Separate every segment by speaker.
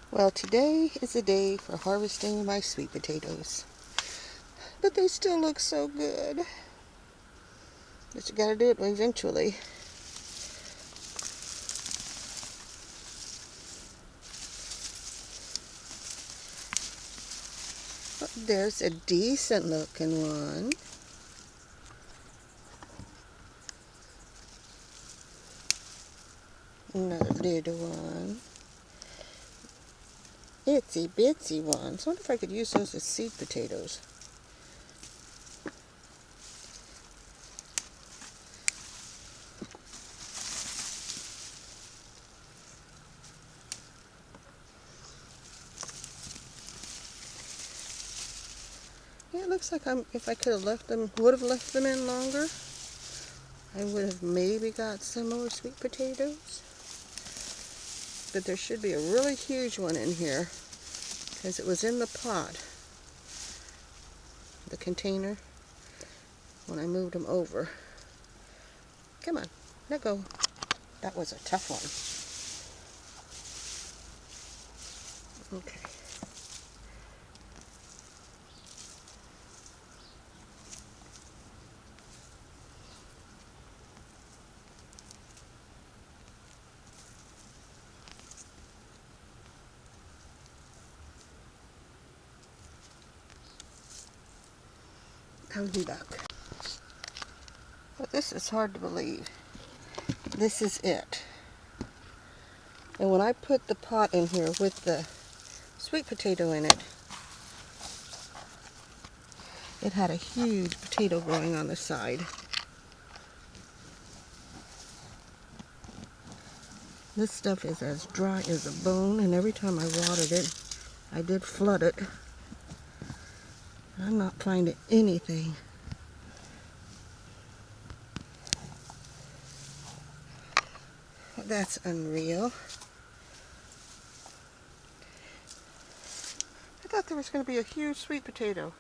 Speaker 1: Well, today is a day for harvesting my sweet potatoes. But they still look so good. But you gotta do it eventually. But there's a decent looking one. Another little one. Itsy bitsy ones. I wonder if I could use those as seed potatoes. Yeah, it looks like if I could have would have left them in longer, I would have maybe got some more sweet potatoes. But there should be a really huge one in here because it was in the pot, the container, when I moved them over. Come on, let go. That was a tough one. Okay. I'll be back. But this is hard to believe. This is it. And when I put the pot in here with the sweet potato in it, it had a huge potato growing on the side. This stuff is as dry as a bone, and every time I watered it, I did flood it. I'm not finding anything. That's unreal. I thought there was going to be a huge sweet potato,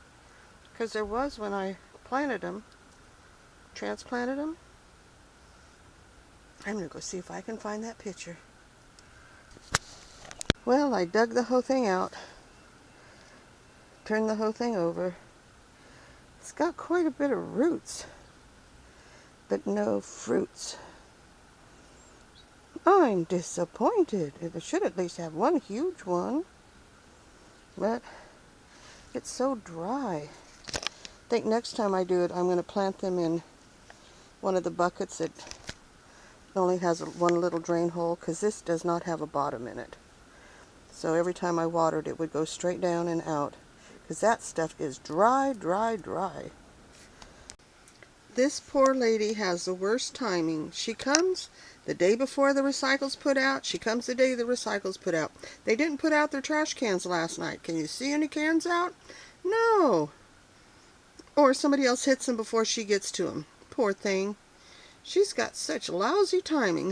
Speaker 1: because there was when I planted them, transplanted them. I'm going to go see if I can find that picture. Well, I dug the whole thing out, turned the whole thing over. It's got quite a bit of roots, but no fruits. I'm disappointed. It should at least have one huge one, but it's so dry. I think next time I do it, I'm going to plant them in one of the buckets that only has one little drain hole, because this does not have a bottom in it. So every time I watered, it would go straight down and out, because that stuff is dry, dry, dry. This poor lady has the worst timing. She comes the day before the recycles put out. She comes the day the recycles put out. They didn't put out their trash cans last night. Can you see any cans out? No. Or somebody else hits them before she gets to them. Poor thing. She's got such lousy timing.